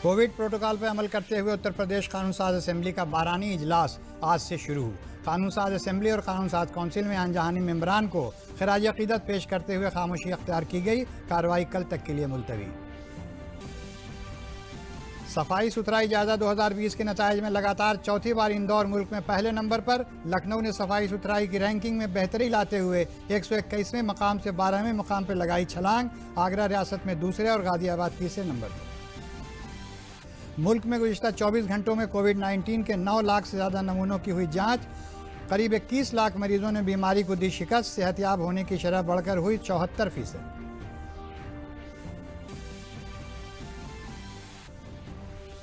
Covid protocol पर अमल करते हुए उत्तर प्रदेश कानून साज असेंबली का 12वीं इजलास आज से शुरू। कानून साज असेंबली और कानून साज काउंसिल में अनजानी मेंबरान को खिराज अकीदत पेश करते हुए खामोशी अख्तियार की गई। कार्रवाई कल तक के लिए मुलतवी। सफाई सुथराई जायजा 2020 के नतायज में लगातार चौथी बार इंदौर मुल्क में पहले नंबर पर। लखनऊ ने सफाई सुथराई की रैंकिंग में बेहतरी लाते हुए 121वें मकाम से 12वें मकाम पर लगाई छलांग। आगरा रियासत में दूसरे और गाजियाबाद तीसरे नंबर पर। मुल्क में गुज़िश्ता 24 घंटों में कोविड-19 के 9 लाख से ज़्यादा नमूनों की हुई जांच। करीब 21 लाख मरीजों ने बीमारी को दी शिकस्त। सेहतयाब होने की शरह बढ़कर हुई 74%।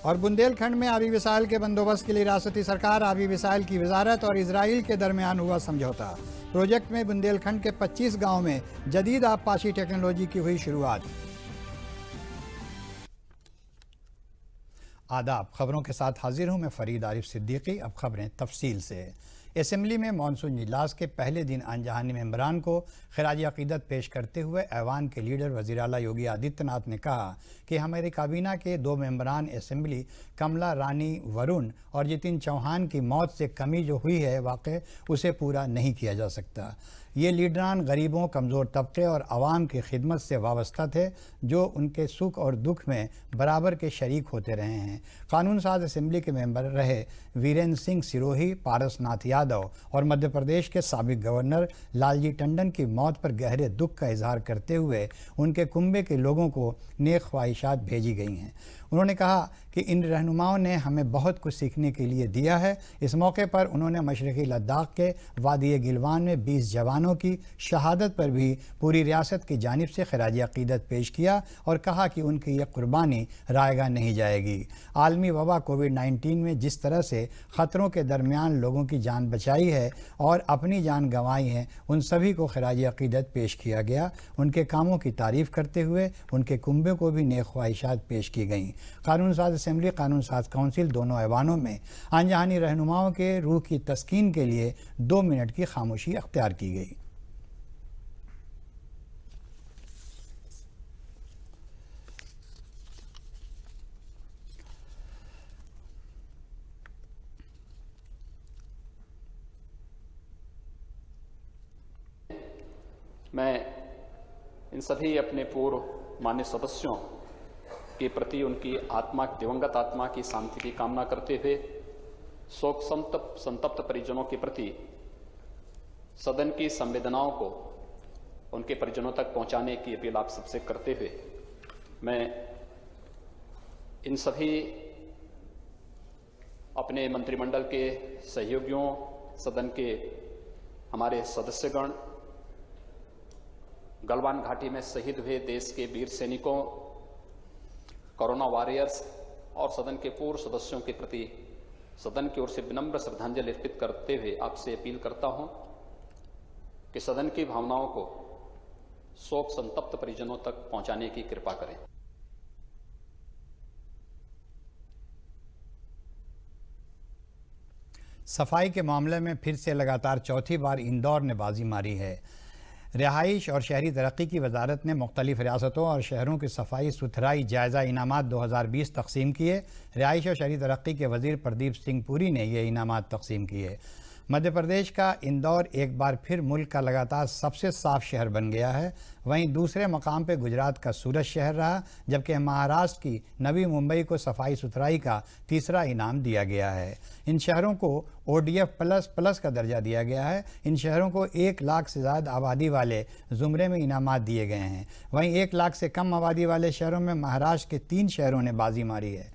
और बुंदेलखंड में आबी वसाइल के बंदोबस्त के लिए रियासती सरकार, आबी वसाइल की वजारत और इजराइल के दरमियान हुआ समझौता। प्रोजेक्ट में बुंदेलखंड के 25 गाँव में जदीद आबपाशी टेक्नोलॉजी की हुई शुरुआत। आदाब, खबरों के साथ हाजिर हूं मैं फरीद आरिफ सिद्दीकी। अब खबरें तफसील से। असेंबली में मानसून इजलास के पहले दिन अनजानी मेंबरान को खिराज अकीदत पेश करते हुए ऐवान के लीडर वज़ीर आला योगी आदित्यनाथ ने कहा कि हमारी काबीना के 2 मेंबरान असेंबली कमला रानी वरुण और जितिन चौहान की मौत से कमी जो हुई है वाक़ई उसे पूरा नहीं किया जा सकता। ये लीडरान गरीबों, कमज़ोर तबके और आवाम की खिदमत से वाबस्ता थे, जो उनके सुख और दुख में बराबर के शरीक होते रहे हैं। कानून साज असेंबली के मेंबर रहे वीरेंद्र सिंह सिरोही, पारसनाथ यादव और मध्य प्रदेश के साबिक गवर्नर लालजी टंडन की मौत पर गहरे दुख का इजहार करते हुए उनके कुंबे के लोगों को नेक ख्वाहिशात भेजी गई हैं। उन्होंने कहा कि इन रहनुमाओं ने हमें बहुत कुछ सीखने के लिए दिया है। इस मौके पर उन्होंने मशरक़ी लद्दाख के वादी गिलवान में 20 जवानों की शहादत पर भी पूरी रियासत की जानिब से खिराज अकीदत पेश किया और कहा कि उनकी यह कुर्बानी रायगा नहीं जाएगी। आलमी वबा कोविड-19 में जिस तरह से ख़तरों के दरमियान लोगों की जान बचाई है और अपनी जान गंवाई है, उन सभी को खिराज अकीदत पेश किया गया। उनके कामों की तारीफ़ करते हुए उनके कुंबे को भी नेक ख्वाहिशात पेश की गईं। कानून साज असेंबली, कानून साज काउंसिल दोनों ऐवानों में अनजानी रहनुमाओं के रूह की तस्कीन के लिए 2 मिनट की खामोशी अख्तियार की गई। मैं इन सभी अपने पूर्व मान्य सदस्यों के प्रति उनकी आत्मा, दिवंगत आत्मा की शांति की कामना करते हुए शोक संतप्त परिजनों के प्रति सदन की संवेदनाओं को उनके परिजनों तक पहुंचाने की अपील आप सबसे करते हुए मैं इन सभी अपने मंत्रिमंडल के सहयोगियों, सदन के हमारे सदस्यगण, गलवान घाटी में शहीद हुए देश के वीर सैनिकों, कोरोना वॉरियर्स और सदन के पूर्व सदस्यों के प्रति सदन की ओर से विनम्र श्रद्धांजलि अर्पित करते हुए आपसे अपील करता हूं कि सदन की भावनाओं को शोक संतप्त परिजनों तक पहुंचाने की कृपा करें। सफाई के मामले में फिर से लगातार चौथी बार इंदौर ने बाजी मारी है। रिहाइश और शहरी तरक्की की वजारत ने मुख्तलिफ रियासतों और शहरों की सफाई सुथराई जायज़ा इनामात 2020 तकसीम किए। रिहाइश और शहरी तरक्की के वज़ीर प्रदीप सिंह पुरी ने ये इनामात तकसीम किए। मध्य प्रदेश का इंदौर एक बार फिर मुल्क का लगातार सबसे साफ़ शहर बन गया है। वहीं दूसरे मकाम पर गुजरात का सूरत शहर रहा, जबकि महाराष्ट्र की नवी मुंबई को सफाई सुथराई का तीसरा इनाम दिया गया है। इन शहरों को ODF++ का दर्जा दिया गया है। इन शहरों को 1 लाख से ज़्यादा आबादी वाले ज़ुमरे में इनामात दिए गए हैं। वहीं 1 लाख से कम आबादी वाले शहरों में महाराष्ट्र के 3 शहरों ने बाजी मारी है।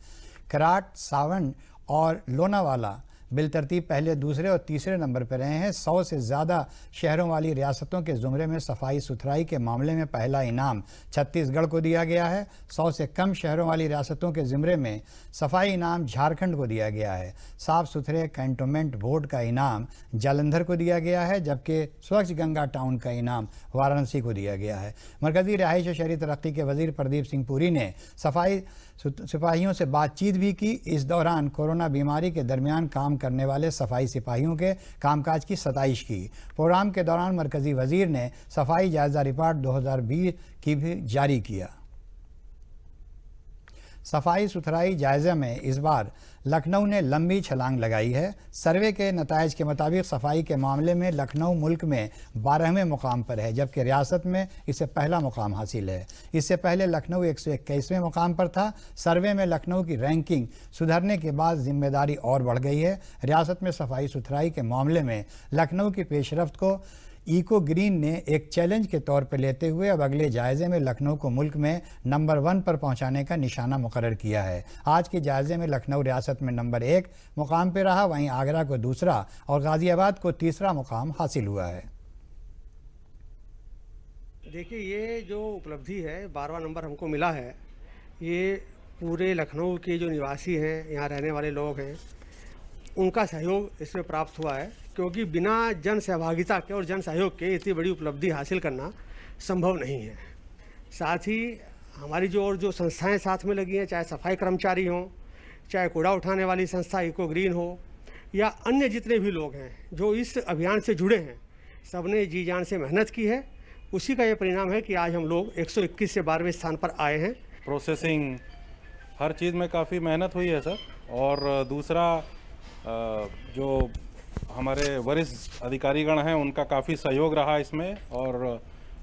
कराट, सावन और लोनावाला बिलतरतीब पहले, दूसरे और तीसरे नंबर पर रहे हैं। 100 से ज़्यादा शहरों वाली रियासतों के ज़ुमरे में सफाई सुथराई के मामले में पहला इनाम छत्तीसगढ़ को दिया गया है। 100 से कम शहरों वाली रियासतों के ज़ुमरे में सफाई इनाम झारखंड को दिया गया है। साफ़ सुथरे कैंटोनमेंट बोर्ड का इनाम जालंधर को दिया गया है, जबकि स्वच्छ गंगा टाउन का इनाम वाराणसी को दिया गया है। मरकज़ी रिहाइश और शहरी तरक्की के वज़ीर प्रदीप सिंह पुरी ने सफाई सिपाहियों से बातचीत भी की। इस दौरान कोरोना बीमारी के दरमियान काम करने वाले सफाई सिपाहियों के कामकाज की सताइश की। प्रोग्राम के दौरान मरकज़ी वज़ीर ने सफाई जायज़ा रिपोर्ट 2020 की भी जारी किया। सफाई सुथराई जायजे में इस बार लखनऊ ने लंबी छलांग लगाई है। सर्वे के नतायज के मुताबिक सफाई के मामले में लखनऊ मुल्क में 12वें मुकाम पर है, जबकि रियासत में इसे पहला मुकाम हासिल है। इससे पहले लखनऊ 121वें मुकाम पर था। सर्वे में लखनऊ की रैंकिंग सुधरने के बाद जिम्मेदारी और बढ़ गई है। रियासत में सफाई सुथराई के मामले में लखनऊ की पेशरफ्त को इको ग्रीन ने एक चैलेंज के तौर पर लेते हुए अब अगले जायजे में लखनऊ को मुल्क में नंबर 1 पर पहुंचाने का निशाना मुकर्रर किया है। आज के जायजे में लखनऊ रियासत में नंबर 1 मुकाम पर रहा, वहीं आगरा को दूसरा और गाजियाबाद को तीसरा मुकाम हासिल हुआ है। देखिए, ये जो उपलब्धि है 12वां नंबर हमको मिला है, ये पूरे लखनऊ के जो निवासी हैं, यहाँ रहने वाले लोग हैं, उनका सहयोग इसमें प्राप्त हुआ है, क्योंकि बिना जन सहभागिता के और जन सहयोग के इतनी बड़ी उपलब्धि हासिल करना संभव नहीं है। साथ ही हमारी जो संस्थाएं साथ में लगी हैं, चाहे सफाई कर्मचारी हों, चाहे कूड़ा उठाने वाली संस्था इको ग्रीन हो, या अन्य जितने भी लोग हैं जो इस अभियान से जुड़े हैं, सबने जी जान से मेहनत की है। उसी का ये परिणाम है कि आज हम लोग 121 से 12वें स्थान पर आए हैं। प्रोसेसिंग हर चीज़ में काफ़ी मेहनत हुई है सर। और दूसरा जो हमारे वरिष्ठ अधिकारीगण हैं, उनका काफ़ी सहयोग रहा इसमें, और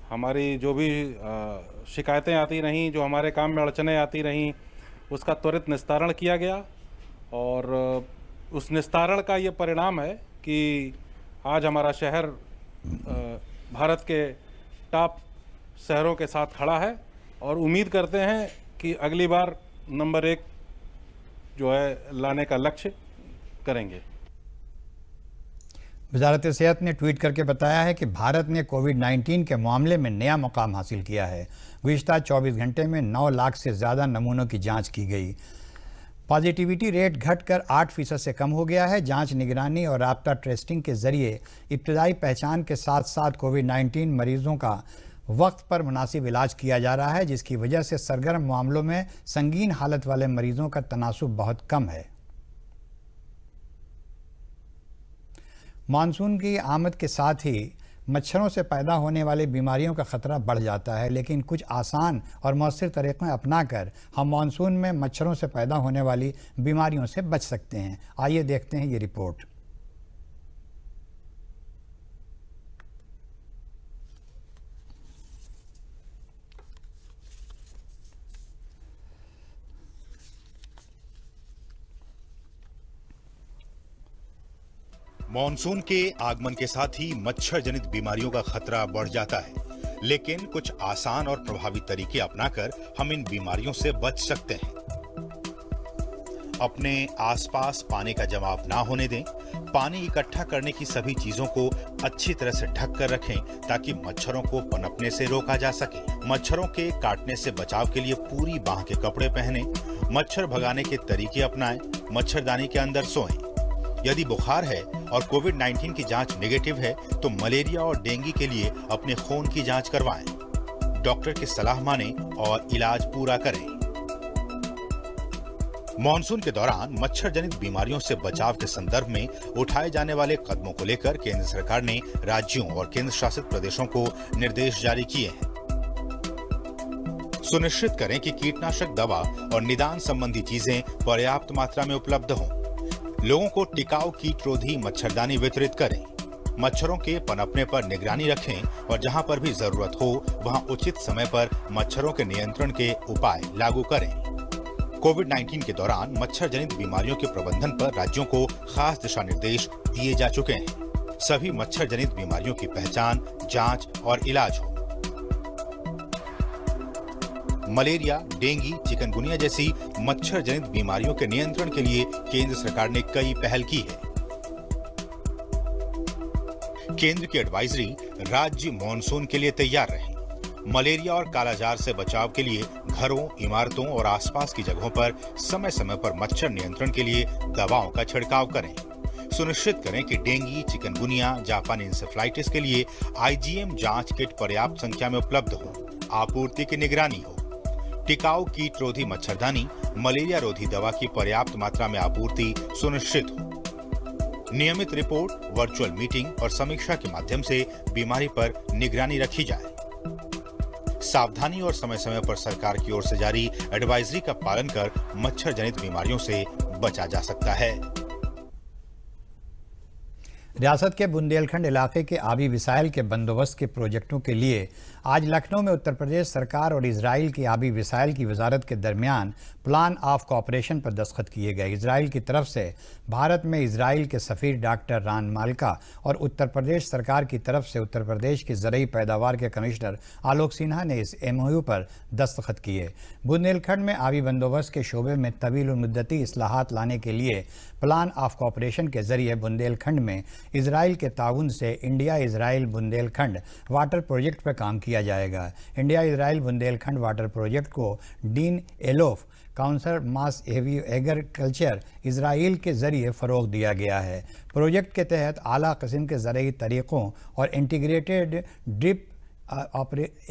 हमारी जो भी शिकायतें आती रहीं, जो हमारे काम में अड़चनें आती रहीं, उसका त्वरित निस्तारण किया गया। और उस निस्तारण का ये परिणाम है कि आज हमारा शहर भारत के टॉप शहरों के साथ खड़ा है, और उम्मीद करते हैं कि अगली बार नंबर 1 जो है लाने का लक्ष्य करेंगे। वजारत सेहत ने ट्वीट करके बताया है कि भारत ने कोविड-19 के मामले में नया मुकाम हासिल किया है। गुज़िश्ता 24 घंटे में 9 लाख से ज़्यादा नमूनों की जांच की गई। पॉजिटिविटी रेट घटकर 8% से कम हो गया है। जांच, निगरानी और राब्ता टेस्टिंग के जरिए इब्तदाई पहचान के साथ साथ कोविड-19 मरीजों का वक्त पर मुनासिब इलाज किया जा रहा है, जिसकी वजह से सरगर्म मामलों में संगीन हालत वाले मरीजों का तनासुब बहुत कम है। मानसून की आमद के साथ ही मच्छरों से पैदा होने वाली बीमारियों का खतरा बढ़ जाता है, लेकिन कुछ आसान और मौसर तरीक़े अपनाकर हम मानसून में मच्छरों से पैदा होने वाली बीमारियों से बच सकते हैं। आइए देखते हैं ये रिपोर्ट। मॉनसून के आगमन के साथ ही मच्छर जनित बीमारियों का खतरा बढ़ जाता है, लेकिन कुछ आसान और प्रभावी तरीके अपनाकर हम इन बीमारियों से बच सकते हैं। अपने आसपास पानी का जमाव ना होने दें। पानी इकट्ठा करने की सभी चीजों को अच्छी तरह से ढक कर रखें, ताकि मच्छरों को पनपने से रोका जा सके। मच्छरों के काटने से बचाव के लिए पूरी बांह के कपड़े पहनें। मच्छर भगाने के तरीके अपनाएं। मच्छरदानी के अंदर सोएं। यदि बुखार है और कोविड-19 की जांच नेगेटिव है, तो मलेरिया और डेंगू के लिए अपने खून की जांच करवाएं। डॉक्टर की सलाह मानें और इलाज पूरा करें। मॉनसून के दौरान मच्छर जनित बीमारियों से बचाव के संदर्भ में उठाए जाने वाले कदमों को लेकर केंद्र सरकार ने राज्यों और केंद्र शासित प्रदेशों को निर्देश जारी किए हैं। सुनिश्चित करें कि कीटनाशक दवा और निदान संबंधी चीजें पर्याप्त मात्रा में उपलब्ध हों। लोगों को टिकाऊ कीटरोधी मच्छरदानी वितरित करें। मच्छरों के पनपने पर निगरानी रखें और जहां पर भी जरूरत हो वहां उचित समय पर मच्छरों के नियंत्रण के उपाय लागू करें। कोविड-19 के दौरान मच्छर जनित बीमारियों के प्रबंधन पर राज्यों को खास दिशा निर्देश दिए जा चुके हैं। सभी मच्छर जनित बीमारियों की पहचान, जांच और इलाज हो। मलेरिया, डेंगू, चिकनगुनिया जैसी मच्छर जनित बीमारियों के नियंत्रण के लिए केंद्र सरकार ने कई पहल की है। केंद्र की एडवाइजरी, राज्य मॉनसून के लिए तैयार रहें। मलेरिया और कालाजार से बचाव के लिए घरों, इमारतों और आसपास की जगहों पर समय समय पर मच्छर नियंत्रण के लिए दवाओं का छिड़काव करें। सुनिश्चित करें कि डेंगू, चिकनगुनिया, जापानी इंसेफ्लाइटिस के लिए आईजीएम जांच किट पर्याप्त संख्या में उपलब्ध हो। आपूर्ति की निगरानी हो। टिकाऊ कीटरोधी मच्छरदानी, मलेरिया रोधी दवा की पर्याप्त मात्रा में आपूर्ति सुनिश्चित हो। नियमित रिपोर्ट, वर्चुअल मीटिंग और समीक्षा के माध्यम से बीमारी पर निगरानी रखी जाए। सावधानी और समय समय पर सरकार की ओर से जारी एडवाइजरी का पालन कर मच्छर जनित बीमारियों से बचा जा सकता है। रियासत के बुंदेलखंड इलाके के आबी वसाइल के बंदोबस्त के प्रोजेक्टों के लिए आज लखनऊ में उत्तर प्रदेश सरकार और इजराइल की आबी वसाइल की वजारत के दरमियान प्लान ऑफ कोऑपरेशन पर दस्तखत किए गए। इजराइल की तरफ से भारत में इजराइल के सफ़ीर डॉक्टर रान मालका और उत्तर प्रदेश सरकार की तरफ से उत्तर प्रदेश की ज़रूरी पैदावार के कमिश्नर आलोक सिन्हा ने इस MOU पर दस्तखत किए। बुंदेलखंड में आबी बंदोबस्त के शोबे में तवील मुद्दती इस्लाहात लाने के लिए प्लान ऑफ कोऑपरेशन के जरिए बुंदेलखंड में इजराइल के ताउन से India Israel Bundelkhand water project पर काम किया जाएगा। India Israel Bundelkhand water project को डीन एलोफ काउंसिल मास एग्रीकल्चर इजराइल के जरिए फ़रोग दिया गया है। प्रोजेक्ट के तहत आला किस्म के ज़रूरी तरीक़ों और इंटीग्रेटेड ड्रिप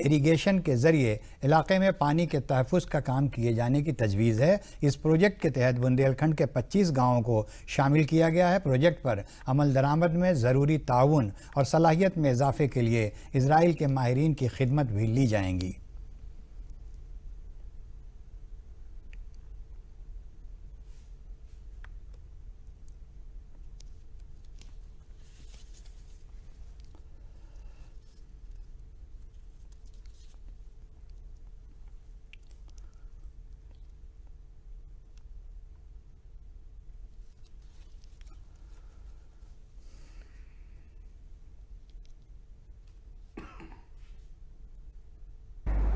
इरिगेशन के ज़रिए इलाके में पानी के तहफ़्फ़ुज़ का काम किए जाने की तजवीज़ है। इस प्रोजेक्ट के तहत बुंदेलखंड के 25 गाँवों को शामिल किया गया है। प्रोजेक्ट पर अमल दरामद में ज़रूरी ताउन और सलाहियत में इजाफे के लिए इजराइल के माहिरीन की खिदमत भी ली जाएंगी।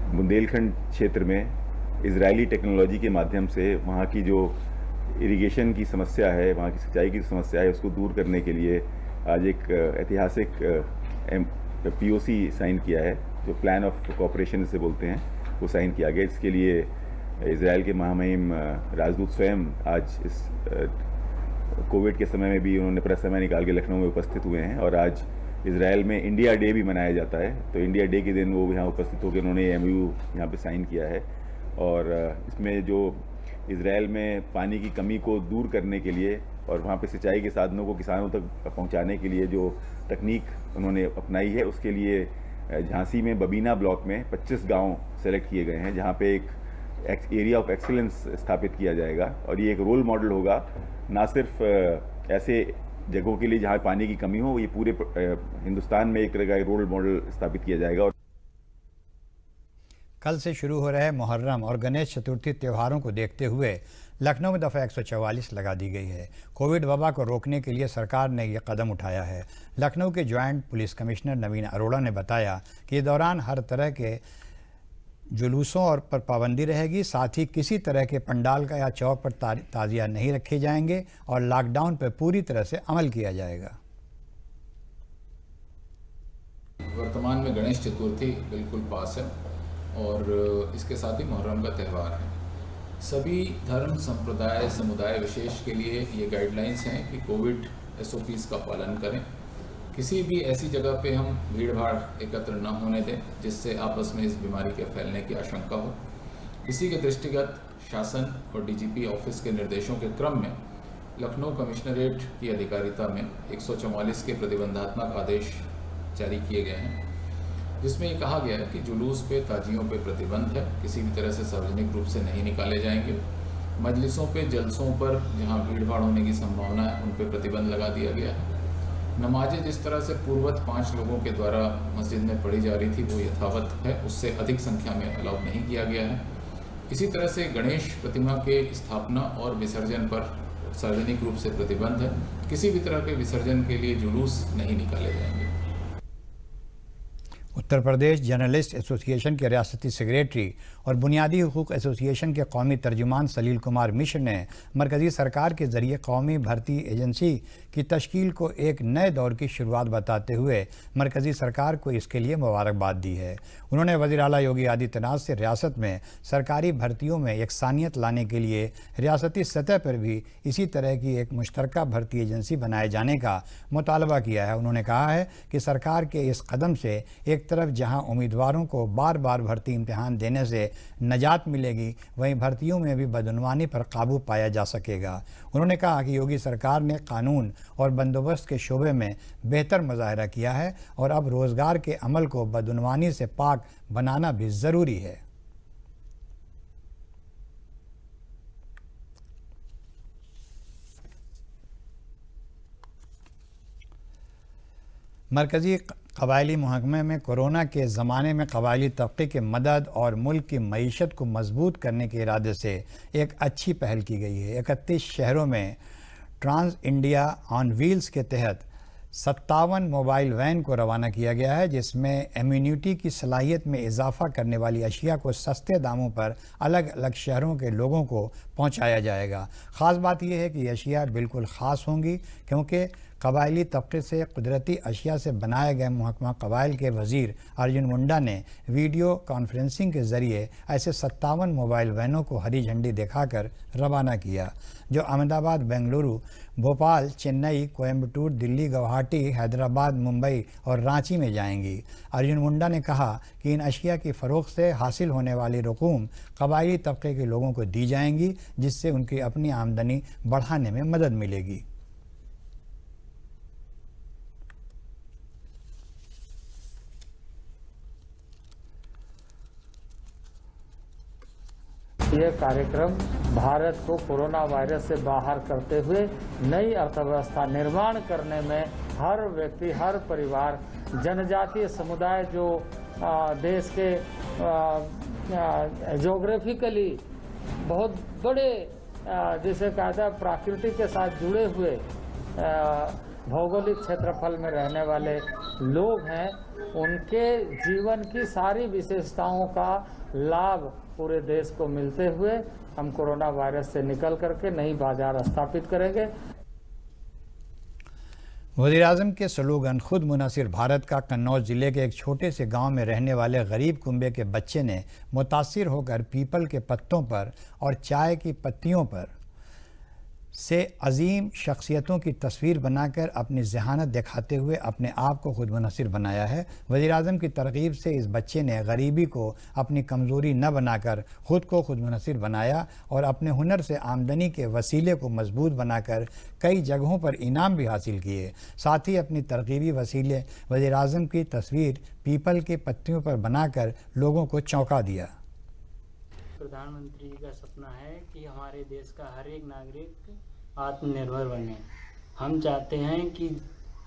बुंदेलखंड क्षेत्र में इजरायली टेक्नोलॉजी के माध्यम से वहाँ की जो इरिगेशन की समस्या है, वहाँ की सिंचाई की समस्या है, उसको दूर करने के लिए आज एक ऐतिहासिक POC साइन किया है, जो प्लान ऑफ कोऑपरेशन से बोलते हैं, वो साइन किया गया। इसके लिए इजराइल के महामहिम राजदूत स्वयं आज इस कोविड के समय में भी उन्होंने अपना समय निकाल के लखनऊ में उपस्थित हुए हैं। और आज इजराइल में इंडिया डे भी मनाया जाता है, तो इंडिया डे के दिन वो यहाँ उपस्थित होकर उन्होंने MOU यहाँ पे साइन किया है। और इसमें जो इजराइल में पानी की कमी को दूर करने के लिए और वहाँ पे सिंचाई के साधनों को किसानों तक पहुँचाने के लिए जो तकनीक उन्होंने अपनाई है, उसके लिए झांसी में बबीना ब्लॉक में 25 गाँव सेलेक्ट किए गए हैं, जहाँ पे एक एरिया ऑफ एक्सीलेंस स्थापित किया जाएगा। और ये एक रोल मॉडल होगा, ना सिर्फ ऐसे जगहों के लिए जहाँ पानी की कमी हो, ये पूरे हिंदुस्तान में एक तरह का रोल मॉडल स्थापित किया जाएगा। और कल से शुरू हो रहे मुहर्रम और गणेश चतुर्थी त्योहारों को देखते हुए लखनऊ में दफ़ा 144 लगा दी गई है। कोविड वबा को रोकने के लिए सरकार ने यह कदम उठाया है। लखनऊ के जॉइंट पुलिस कमिश्नर नवीन अरोड़ा ने बताया कि इस दौरान हर तरह के जुलूसों और पर पाबंदी रहेगी, साथ ही किसी तरह के पंडाल का या चौक पर ताजिया नहीं रखे जाएंगे और लॉकडाउन पर पूरी तरह से अमल किया जाएगा। वर्तमान में गणेश चतुर्थी बिल्कुल पास है और इसके साथ ही मुहर्रम का त्यौहार है। सभी धर्म संप्रदाय समुदाय विशेष के लिए ये गाइडलाइंस हैं कि कोविड SOPs का पालन करें। किसी भी ऐसी जगह पे हम भीड़ भाड़ एकत्र न होने दें जिससे आपस में इस बीमारी के फैलने की आशंका हो। इसी के दृष्टिगत शासन और DGP ऑफिस के निर्देशों के क्रम में लखनऊ कमिश्नरेट की अधिकारिता में 144 के प्रतिबंधात्मक आदेश जारी किए गए हैं, जिसमें ये कहा गया है कि जुलूस पे ताजियों पे प्रतिबंध है, किसी भी तरह से सार्वजनिक रूप से नहीं निकाले जाएंगे। मजलिसों पे जलसों पर जहाँ भीड़ भाड़ होने की संभावना है उन पे प्रतिबंध लगा दिया गया है। नमाजें जिस तरह से पूर्वत 5 लोगों के द्वारा मस्जिद में पढ़ी जा रही थी वो यथावत है, उससे अधिक संख्या में अलाउ नहीं किया गया है। इसी तरह से गणेश प्रतिमा के स्थापना और विसर्जन पर सार्वजनिक रूप से प्रतिबंध है। किसी भी तरह के विसर्जन के लिए जुलूस नहीं निकाले जाएंगे। उत्तर प्रदेश जर्नलिस्ट एसोसिएशन के रियासती सेक्रेटरी और बुनियादी हुकूक एसोसिएशन के कौमी तर्जुमान सलील कुमार मिश्र ने मरकज़ी सरकार के ज़रिए कौमी भर्ती एजेंसी की तश्कील को एक नए दौर की शुरुआत बताते हुए मरकज़ी सरकार को इसके लिए मुबारकबाद दी है। उन्होंने वज़ीर आला योगी आदित्यनाथ से रियासत में सरकारी भर्तियों में यकसानियत लाने के लिए रियासती सतह पर भी इसी तरह की एक मुश्तरका भर्ती एजेंसी बनाए जाने का मुतालबा किया है। उन्होंने कहा है कि सरकार के इस कदम से एक एक तरफ जहां उम्मीदवारों को बार बार भर्ती इम्तिहान देने से नजात मिलेगी, वहीं भर्तियों में भी बदनवानी पर काबू पाया जा सकेगा। उन्होंने कहा कि योगी सरकार ने कानून और बंदोबस्त के शोबे में बेहतर मुजाहरा किया है और अब रोज़गार के अमल को बदनवानी से पाक बनाना भी ज़रूरी है। मरकज़ी कबायली महकमे में कोरोना के ज़माने में कबायली तबके की मदद और मुल्क की मईशत को मजबूत करने के इरादे से एक अच्छी पहल की गई है। 31 शहरों में ट्रांस इंडिया ऑन व्हील्स के तहत 57 मोबाइल वैन को रवाना किया गया है, जिसमें इम्यूनिटी की सलाहियत में इजाफा करने वाली अशिया को सस्ते दामों पर अलग अलग शहरों के लोगों को पहुंचाया जाएगा। ख़ास बात यह है कि ये अशिया बिल्कुल ख़ास होंगी, क्योंकि कबायली तबके से कुदरती अशिया से बनाए गए महकमा कबाइल के वज़ीर अर्जुन मुंडा ने वीडियो कॉन्फ्रेंसिंग के ज़रिए ऐसे 57 मोबाइल वैनों को हरी झंडी दिखाकर रवाना किया, जो अहमदाबाद, बेंगलुरु, भोपाल, चेन्नई, कोयम्बटूर, दिल्ली, गुवाहाटी, हैदराबाद, मुंबई और रांची में जाएंगी। अर्जुन मुंडा ने कहा कि इन अशिया की फ़रोख्त से हासिल होने वाली रकूम कबायली तबके के लोगों को दी जाएंगी, जिससे उनकी अपनी आमदनी बढ़ाने में मदद मिलेगी। यह कार्यक्रम भारत को कोरोना वायरस से बाहर करते हुए नई अर्थव्यवस्था निर्माण करने में हर व्यक्ति, हर परिवार, जनजातीय समुदाय जो देश के ज्योग्राफिकली बहुत बड़े जिसे कहा जाए प्राकृतिक के साथ जुड़े हुए भौगोलिक क्षेत्रफल में रहने वाले लोग हैं, उनके जीवन की सारी विशेषताओं का लाभ पूरे देश को मिलते हुए हम कोरोना वायरस से निकल करके नई बाजार स्थापित करेंगे। वज़ीर-ए-आज़म के स्लोगन खुद मुनसिर भारत का कन्नौज ज़िले के एक छोटे से गांव में रहने वाले गरीब कुंबे के बच्चे ने मुतासिर होकर पीपल के पत्तों पर और चाय की पत्तियों पर से अजीम शख्सियतों की तस्वीर बनाकर अपनी ज़हानत दिखाते हुए अपने आप को खुद मुनसिर बनाया है। वज़ीर-ए-आज़म की तरगीब से इस बच्चे ने गरीबी को अपनी कमज़ोरी न बनाकर ख़ुद को खुद मुनसिर बनाया और अपने हुनर से आमदनी के वसीले को मजबूत बनाकर कई जगहों पर इनाम भी हासिल किए। साथ ही अपनी तरगीबी वसीले वज़ीर-ए-आज़म की तस्वीर पीपल के पत्तियों पर बनाकर लोगों को चौंका दिया। प्रधानमंत्री जी का सपना है कि हमारे देश का हर एक नागरिक आत्मनिर्भर बने। हम चाहते हैं कि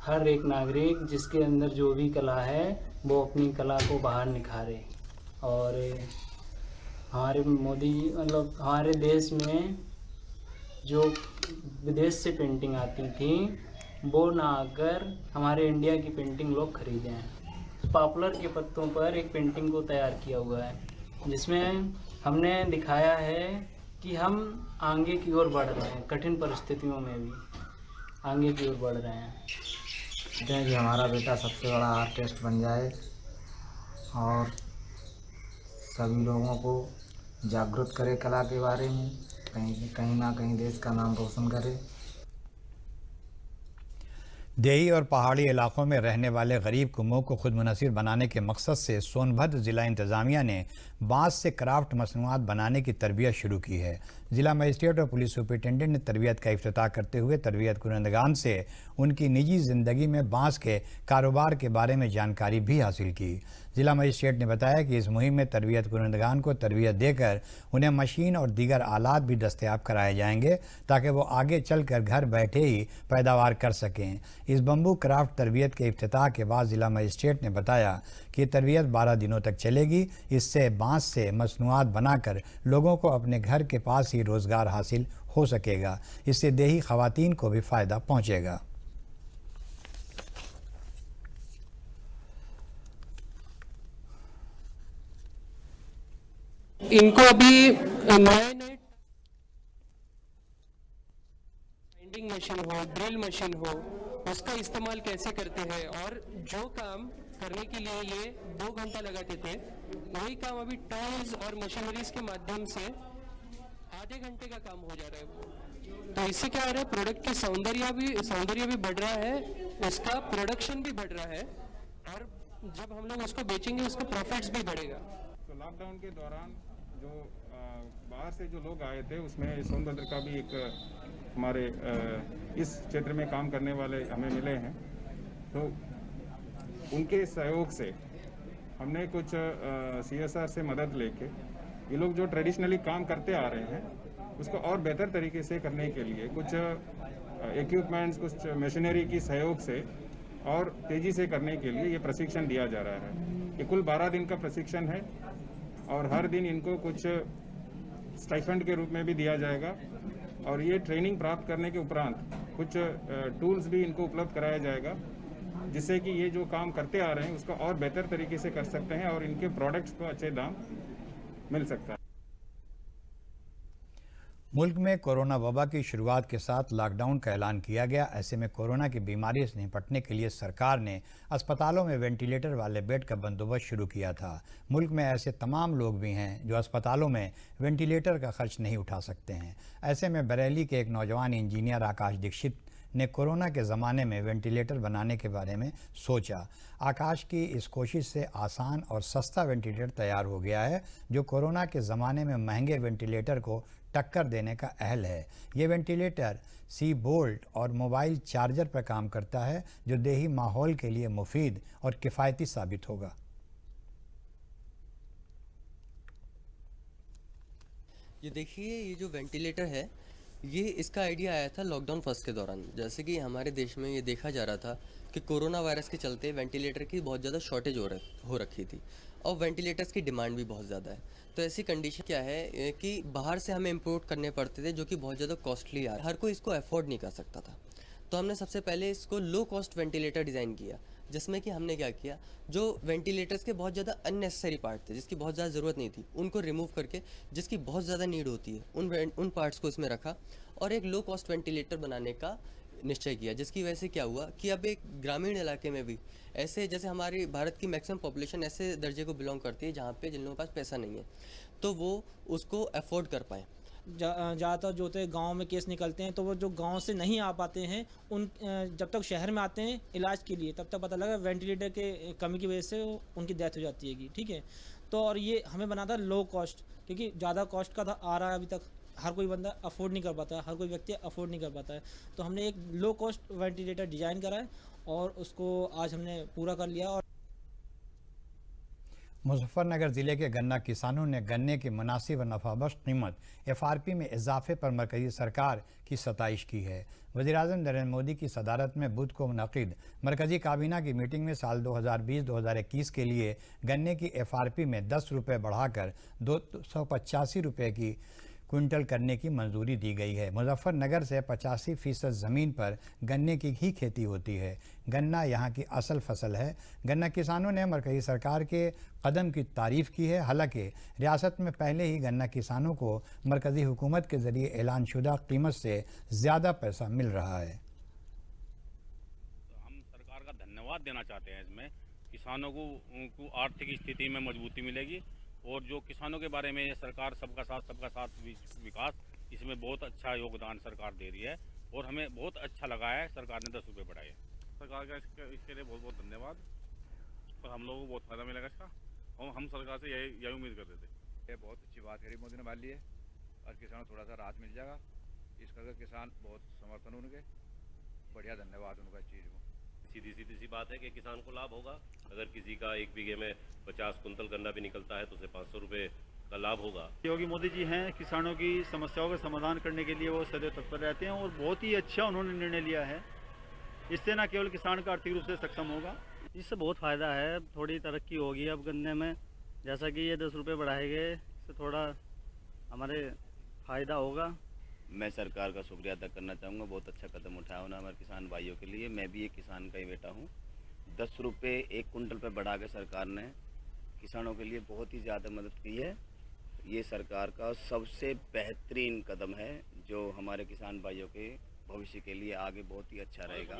हर एक नागरिक जिसके अंदर जो भी कला है वो अपनी कला को बाहर निखारे। और हमारे मोदी जी मतलब हमारे देश में जो विदेश से पेंटिंग आती थी वो ना आकर हमारे इंडिया की पेंटिंग लोग खरीदें। पॉपुलर के पत्तों पर एक पेंटिंग को तैयार किया हुआ है, जिसमें हमने दिखाया है कि हम आगे की ओर बढ़ रहे हैं, कठिन परिस्थितियों में भी आगे की ओर बढ़ रहे हैं। चाहते हैं कि हमारा बेटा सबसे बड़ा आर्टिस्ट बन जाए और सभी लोगों को जागरूक करे कला के बारे में, कहीं ना कहीं देश का नाम रोशन करे। देही और पहाड़ी इलाकों में रहने वाले गरीब कुंबों को खुद मुनसिर बनाने के मकसद से सोनभद्र ज़िला इंतज़ामिया ने बाँस से क्राफ्ट मसनूआत बनाने की तरबियत शुरू की है। ज़िला मजिस्ट्रेट और पुलिस सुपरिटेंडेंट ने तरबियत का इफ्तिताह करते हुए तरबियत कुनंदगान से उनकी निजी ज़िंदगी में बाँस के कारोबार के बारे में जानकारी भी हासिल की। ज़िला मजिस्ट्रेट ने बताया कि इस मुहिम में तरबियत कुनंदगान को तरबियत देकर उन्हें मशीन और दीगर आलात भी दस्तयाब कराए जाएंगे, ताकि वो आगे चलकर घर बैठे ही पैदावार कर सकें। इस बम्बू क्राफ्ट तरबियत के इफ्तिताह के बाद ज़िला मजिस्ट्रेट ने बताया कि तरबियत 12 दिनों तक चलेगी। इससे बाँस से मसनूआत बनाकर लोगों को अपने घर के पास ही रोज़गार हासिल हो सकेगा। इससे देही ख़वातीन को भी फ़ायदा पहुँचेगा। इनको अभी नए ग्राइंडिंग मशीन हो, ड्रिल मशीन हो, उसका इस्तेमाल कैसे करते हैं, और जो काम करने के लिए ये 2 घंटा लगाते थे वही काम अभी टूल्स और मशीनरीज के माध्यम से आधे घंटे का काम हो जा रहा है। तो इससे क्या हो रहा है, प्रोडक्ट की सौंदर्य भी बढ़ रहा है, उसका प्रोडक्शन भी बढ़ रहा है और जब हम लोग उसको बेचेंगे उसका प्रॉफिट्स भी बढ़ेगा। तो लॉकडाउन के दौरान जो बाहर से जो लोग आए थे उसमें सोनभद्र का भी एक हमारे इस क्षेत्र में काम करने वाले हमें मिले हैं, तो उनके सहयोग से हमने कुछ CSR से मदद लेके ये लोग जो ट्रेडिशनली काम करते आ रहे हैं उसको और बेहतर तरीके से करने के लिए कुछ इक्विपमेंट्स, कुछ मशीनरी की सहयोग से और तेज़ी से करने के लिए ये प्रशिक्षण दिया जा रहा है। ये कुल 12 दिन का प्रशिक्षण है और हर दिन इनको कुछ स्टाइपेंड के रूप में भी दिया जाएगा और ये ट्रेनिंग प्राप्त करने के उपरांत कुछ टूल्स भी इनको उपलब्ध कराया जाएगा, जिससे कि ये जो काम करते आ रहे हैं उसको और बेहतर तरीके से कर सकते हैं और इनके प्रोडक्ट्स को अच्छे दाम मिल सकता है। मुल्क में कोरोना वबा की शुरुआत के साथ लॉकडाउन का ऐलान किया गया। ऐसे में कोरोना की बीमारी से निपटने के लिए सरकार ने अस्पतालों में वेंटिलेटर वाले बेड का बंदोबस्त शुरू किया था। मुल्क में ऐसे तमाम लोग भी हैं जो अस्पतालों में वेंटिलेटर का खर्च नहीं उठा सकते हैं। ऐसे में बरेली के एक नौजवान इंजीनियर आकाश दीक्षित ने कोरोना के ज़माने में वेंटिलेटर बनाने के बारे में सोचा। आकाश की इस कोशिश से आसान और सस्ता वेंटिलेटर तैयार हो गया है, जो कोरोना के ज़माने में महंगे वेंटिलेटर को टक्कर देने का अहल है। ये वेंटिलेटर सी बोल्ट और मोबाइल चार्जर पर काम करता है, जो देही माहौल के लिए मुफीद और किफ़ायती साबित होगा। ये देखिए, ये जो वेंटिलेटर है, ये इसका आइडिया आया था लॉकडाउन फर्स्ट के दौरान। जैसे कि हमारे देश में ये देखा जा रहा था कि कोरोना वायरस के चलते वेंटिलेटर की बहुत ज़्यादा शॉर्टेज हो रखी थी और वेंटिलेटर्स की डिमांड भी बहुत ज़्यादा है। तो ऐसी कंडीशन क्या है कि बाहर से हमें इंपोर्ट करने पड़ते थे, जो कि बहुत ज़्यादा कॉस्टली है, हर कोई इसको अफोर्ड नहीं कर सकता था। तो हमने सबसे पहले इसको लो कॉस्ट वेंटिलेटर डिज़ाइन किया, जिसमें कि हमने क्या किया, जो वेंटिलेटर्स के बहुत ज़्यादा अननेसेसरी पार्ट थे, जिसकी बहुत ज़्यादा ज़रूरत नहीं थी, उनको रिमूव करके जिसकी बहुत ज़्यादा नीड होती है उन पार्ट्स को इसमें रखा और एक लो कॉस्ट वेंटिलेटर बनाने का निश्चय किया। जिसकी वजह से क्या हुआ कि अब एक ग्रामीण इलाके में भी ऐसे, जैसे हमारी भारत की मैक्सिमम पॉपुलेशन ऐसे दर्जे को बिलोंग करती है जहाँ पे जिन लोगों के पास पैसा नहीं है, तो वो उसको अफोर्ड कर पाएँ। ज़्यादातर जो होते हैं गाँव में केस निकलते हैं, तो वो जो गांव से नहीं आ पाते हैं, उन जब तक शहर में आते हैं इलाज के लिए, तब तक पता लगा वेंटिलेटर के कमी की वजह से उनकी डेथ हो जाती है। ठीक है, तो और ये हमें बना था लो कॉस्ट, क्योंकि ज़्यादा कॉस्ट का आ रहा है, अभी तक हर कोई बंदा अफोर्ड नहीं कर पाता है, हर कोई व्यक्ति अफोर्ड नहीं कर पाता है। तो हमने एक लो कॉस्ट वेंटिलेटर डिज़ाइन करा है और उसको आज हमने पूरा कर लिया। और मुजफ्फरनगर ज़िले के गन्ना किसानों ने गन्ने की मुनासिब व नफ़ाबख्श कीमत FRP में इजाफे पर मरकज़ी सरकार की सताइश की है। वज़ीर-ए-आज़म नरेंद्र मोदी की सदारत में बुध को मुनक़िद मरकज़ी काबीना की मीटिंग में साल 2020-2021 के लिए गन्ने की FRP में 10 रुपये बढ़ाकर 285 रुपये की क्विंटल करने की मंजूरी दी गई है। मुजफ्फरनगर से 85% ज़मीन पर गन्ने की ही खेती होती है। गन्ना यहाँ की असल फसल है। गन्ना किसानों ने मरकज़ी सरकार के कदम की तारीफ़ की है। हालांकि रियासत में पहले ही गन्ना किसानों को मरकज़ी हुकूमत के ज़रिए ऐलान शुदा कीमत से ज़्यादा पैसा मिल रहा है। हम सरकार का धन्यवाद देना चाहते हैं। इसमें किसानों को आर्थिक स्थिति में मजबूती मिलेगी और जो किसानों के बारे में सरकार सबका साथ विकास, इसमें बहुत अच्छा योगदान सरकार दे रही है और हमें बहुत अच्छा लगा है सरकार ने 10 रुपये बढ़ाए। सरकार का इसके लिए बहुत बहुत धन्यवाद और हम लोगों को बहुत फ़ायदा मिलेगा इसका और हम सरकार से यही उम्मीद करते थे। ये बहुत अच्छी बात करी मोदी ने मान ली है और किसानों को थोड़ा सा राहत मिल जाएगा। इस करके किसान बहुत समर्थन उनके, बढ़िया धन्यवाद उनका चीज़ को। सीधी सी बात है कि किसान को लाभ होगा। अगर किसी का एक बीघे में 50 कुंतल गन्ना भी निकलता है तो उसे 500 रुपये का लाभ होगा। योगी मोदी जी हैं, किसानों की समस्याओं का समाधान करने के लिए वो सदैव तत्पर रहते हैं और बहुत ही अच्छा उन्होंने निर्णय लिया है। इससे न केवल किसान का आर्थिक रूप से सक्षम होगा, इससे बहुत फ़ायदा है। थोड़ी तरक्की होगी अब गन्ने में, जैसा कि ये 10 रुपये बढ़ाए गए, इससे थोड़ा हमारे फ़ायदा होगा। मैं सरकार का शुक्रिया अदा करना चाहूँगा, बहुत अच्छा कदम उठाया उन्होंने हमारे किसान भाइयों के लिए। मैं भी एक किसान का ही बेटा हूँ। 10 रुपये 1 कुंटल पे बढ़ा के सरकार ने किसानों के लिए बहुत ही ज़्यादा मदद की है। ये सरकार का सबसे बेहतरीन कदम है जो हमारे किसान भाइयों के भविष्य के लिए आगे बहुत ही अच्छा रहेगा।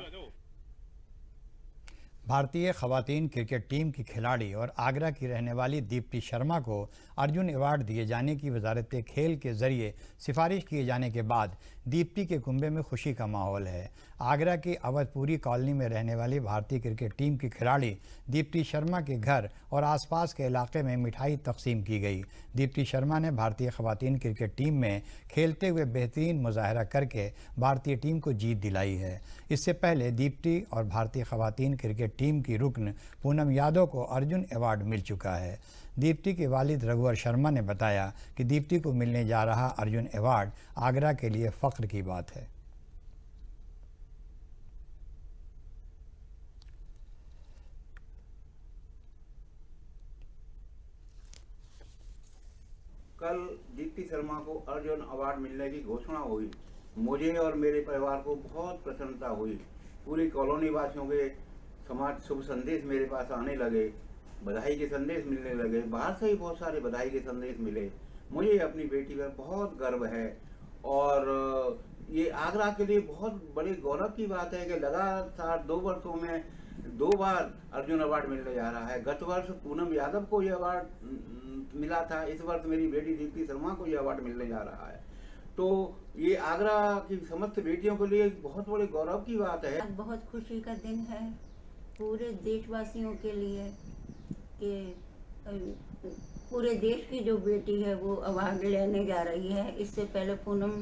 भारतीय खवातीन क्रिकेट टीम की खिलाड़ी और आगरा की रहने वाली दीप्ति शर्मा को अर्जुन अवार्ड दिए जाने की वजारत खेल के जरिए सिफारिश किए जाने के बाद दीप्ति के कुंभे में खुशी का माहौल है। आगरा की अवधपुरी कॉलोनी में रहने वाली भारतीय क्रिकेट टीम की खिलाड़ी दीप्ति शर्मा के घर और आसपास के इलाके में मिठाई तकसीम की गई। दीप्ति शर्मा ने भारतीय खवातीन क्रिकेट टीम में खेलते हुए बेहतरीन मुजाहरा करके भारतीय टीम को जीत दिलाई है। इससे पहले दीप्ति और भारतीय खवातीन क्रिकेट टीम की रुकन पूनम यादव को अर्जुन अवार्ड मिल चुका है। दीप्ति के वालिद रघुवर शर्मा ने बताया कि दीप्ति को मिलने जा रहा अर्जुन अवार्ड आगरा के लिए फख्र की बात है। कल दीप्ति शर्मा को अर्जुन अवार्ड मिलने की घोषणा हुई। मुझे और मेरे परिवार को बहुत प्रसन्नता हुई। पूरी कॉलोनी वासियों के समाज शुभ संदेश मेरे पास आने लगे, बधाई के संदेश मिलने लगे। बाहर से ही बहुत सारे बधाई के संदेश मिले। मुझे अपनी बेटी पर बहुत गर्व है और ये आगरा के लिए बहुत बड़े गौरव की बात है कि लगातार 2 वर्षों में 2 बार अर्जुन अवार्ड मिलने जा रहा है। गत वर्ष पूनम यादव को ये अवार्ड मिला था, इस वर्ष मेरी बेटी दीप्ति शर्मा को ये अवार्ड मिलने जा रहा है। तो ये आगरा की समस्त बेटियों के लिए बहुत बड़े गौरव की बात है। बहुत खुशी का दिन है पूरे देशवासियों के लिए कि पूरे देश की जो बेटी है वो अवार्ड लेने जा रही है। इससे पहले पूनम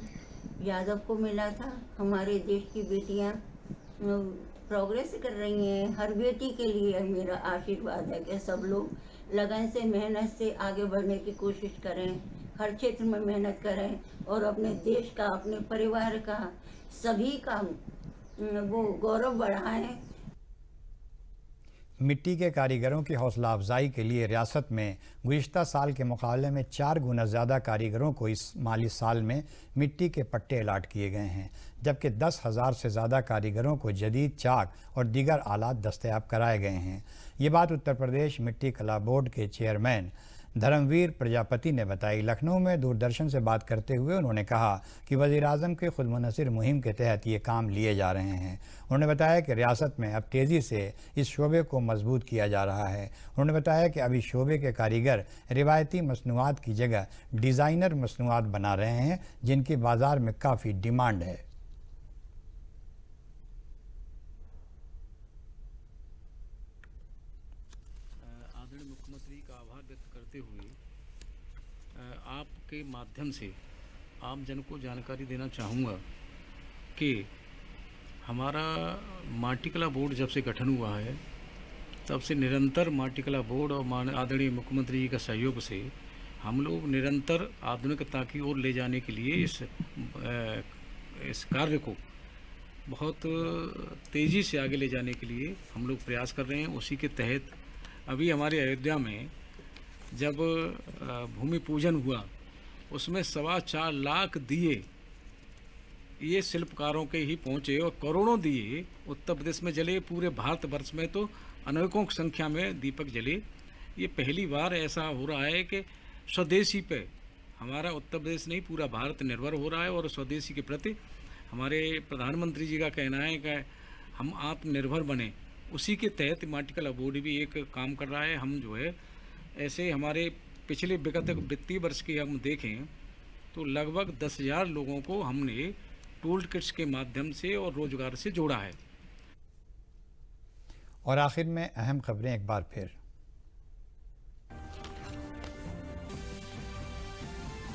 यादव को मिला था। हमारे देश की बेटियां प्रोग्रेस कर रही हैं। हर बेटी के लिए मेरा आशीर्वाद है कि सब लोग लगन से मेहनत से आगे बढ़ने की कोशिश करें, हर क्षेत्र में मेहनत करें और अपने देश का, अपने परिवार का, सभी का वो गौरव बढ़ाएं। मिट्टी के कारीगरों की हौसला अफजाई के लिए रियासत में गुज़िश्ता साल के मुकाबले में 4 गुना ज़्यादा कारीगरों को इस माली साल में मिट्टी के पट्टे अलाट किए गए हैं, जबकि 10,000 से ज़्यादा कारीगरों को जदीद चाक और दीगर आलात दस्तयाब कराए गए हैं। ये बात उत्तर प्रदेश मिट्टी कला बोर्ड के चेयरमैन धर्मवीर प्रजापति ने बताई। लखनऊ में दूरदर्शन से बात करते हुए उन्होंने कहा कि वज़ीर-ए-आज़म के खुद मुनसिर मुहिम के तहत ये काम लिए जा रहे हैं। उन्होंने बताया कि रियासत में अब तेज़ी से इस शोबे को मजबूत किया जा रहा है। उन्होंने बताया कि अभी शोबे के कारीगर रिवायती मसनूआत की जगह डिज़ाइनर मसनूआत बना रहे हैं, जिनकी बाज़ार में काफ़ी डिमांड है। आपके माध्यम से आम जन को जानकारी देना चाहूँगा कि हमारा माटी कला बोर्ड जब से गठन हुआ है तब से निरंतर माटी कला बोर्ड और आदरणीय मुख्यमंत्री जी का सहयोग से हम लोग निरंतर आधुनिकता की ओर ले जाने के लिए इस कार्य को बहुत तेज़ी से आगे ले जाने के लिए हम लोग प्रयास कर रहे हैं। उसी के तहत अभी हमारे अयोध्या में जब भूमि पूजन हुआ उसमें 4.25 लाख दिए ये शिल्पकारों के ही पहुँचे और करोड़ों दिए उत्तर प्रदेश में जले। पूरे भारतवर्ष में तो अनेकों की संख्या में दीपक जले। ये पहली बार ऐसा हो रहा है कि स्वदेशी पे हमारा उत्तर प्रदेश नहीं पूरा भारत निर्भर हो रहा है और स्वदेशी के प्रति हमारे प्रधानमंत्री जी का कहना है कि हम आत्मनिर्भर बने। उसी के तहत माटी कला बोर्ड भी एक काम कर रहा है। हम जो है ऐसे हमारे पिछले विगत वित्तीय वर्ष की हम देखें तो लगभग 10,000 लोगों को हमने टूल किट्स के माध्यम से और रोजगार से जोड़ा है। और आखिर में अहम खबरें एक बार फिर।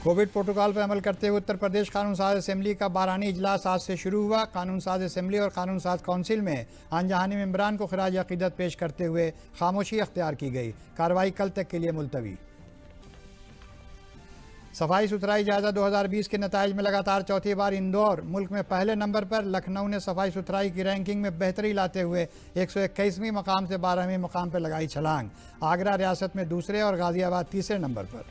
कोविड प्रोटोकॉल पर अमल करते हुए उत्तर प्रदेश कानून साज असेंबली का बारहानी इजलास आज से शुरू हुआ। कानून साज असेंबली और कानून साज काउंसिल में आनजहानी मेंबरान को खराज अकीदत पेश करते हुए खामोशी अख्तियार की गई। कार्रवाई कल तक के लिए मुलतवी। सफाई सुथराई जायजा 2020 के नताइज में लगातार चौथी बार इंदौर मुल्क में पहले नंबर पर। लखनऊ ने सफाई सुथराई की रैंकिंग में बेहतरी लाते हुए 121वें मकाम से 12वें मकाम पर लगाई छलांग। आगरा रियासत में दूसरे और गाजियाबाद तीसरे नंबर पर।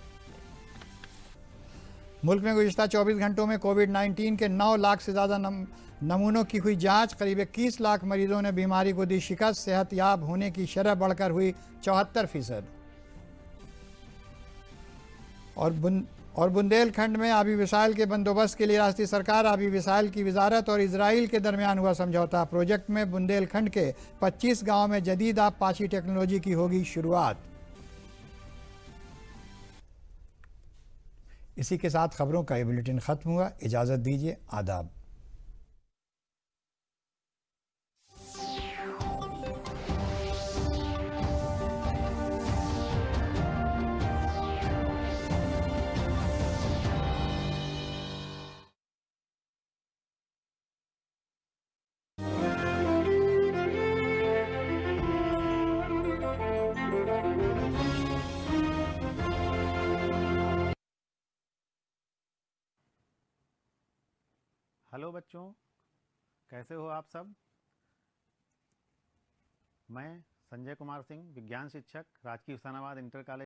मुल्क में गुज़िश्ता 24 घंटों में कोविड-19 के 9 लाख से ज़्यादा नमूनों की हुई जांच। करीब 21 लाख मरीजों ने बीमारी को दी शिकस्त। सेहतयाब होने की शरह बढ़कर हुई 74%। और और बुंदेलखंड में आबी वसाइल के बंदोबस्त के लिए रियासती सरकार आबी वसाइल की वजारत और इजराइल के दरमियान हुआ समझौता। प्रोजेक्ट में बुंदेलखंड के 25 गाँव में जदीद आबपाशी टेक्नोलॉजी की होगी शुरुआत। इसी के साथ खबरों का ये बुलेटिन ख़त्म हुआ। इजाज़त दीजिए, आदाब। हेलो बच्चों, कैसे हो आप सब। मैं संजय कुमार सिंह, विज्ञान शिक्षक, राजकीय हुसैनाबाद इंटर कॉलेज